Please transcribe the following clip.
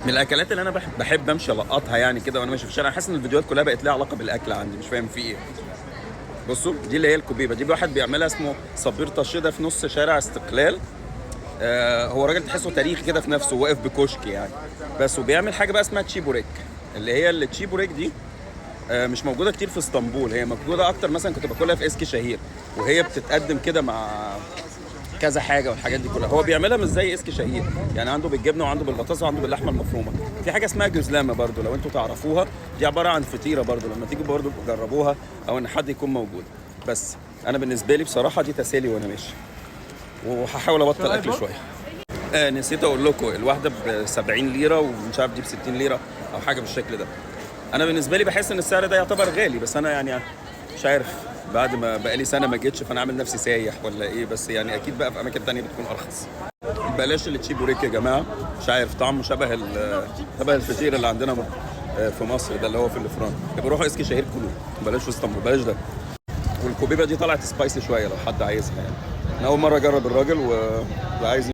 من الاكلات اللي انا بحب امشي القطها يعني كده وانا ماشي في الشارع. حاسس ان الفيديوهات كلها بقت لها علاقه بالاكل عندي، مش فاهم في ايه. بصوا دي اللي هي الكوبيبه دي، واحد بيعملها اسمه صبير طشيده في نص شارع استقلال. هو راجل تحسه تاريخ كده في نفسه، واقف بكشك يعني. بس وبيعمل حاجه بقى اسمها تشيبوريك، اللي هي التشيبوريك دي مش موجوده كتير في اسطنبول. هي موجوده اكتر مثلا كنت باكلها في اسكي شهير، وهي بتتقدم كده مع كذا حاجه والحاجات دي كلها. هو بيعملها مش زي اسكي شهير يعني، عنده بالجبنه وعنده بالبطاطس وعنده باللحمه المفرومه. في حاجه اسمها جزلامه برضو لو انتوا تعرفوها، دي عباره عن فطيره برضو، لما تيجوا برضو جربوها او ان حد يكون موجود. بس انا بالنسبه لي بصراحه دي تسالي وانا ماشي، وهحاول ابطل اكل شويه. نسيت اقول لكم الواحده ب 70 ليره، ومش عارف دي ب 60 ليره او حاجه بالشكل ده. انا بالنسبه لي بحس ان السعر ده يعتبر غالي، بس انا يعني مش عارف، بعد ما بقالي سنه ما جيتش فانا عامل نفسي سايح ولا ايه. بس يعني اكيد بقى في اماكن تانية بتكون ارخص. بلاش التشيبوريك يا جماعه، مش عارف طعمه شبه الفطير اللي عندنا في مصر ده اللي هو في الفرن. بروحوا اسكي شهير كلوه، بلاش في اسطنبول، بلاش ده. والكوبيبه دي طلعت سبايسي شويه لو حد عايزها يعني. انا اول مره اجرب الراجل وعايز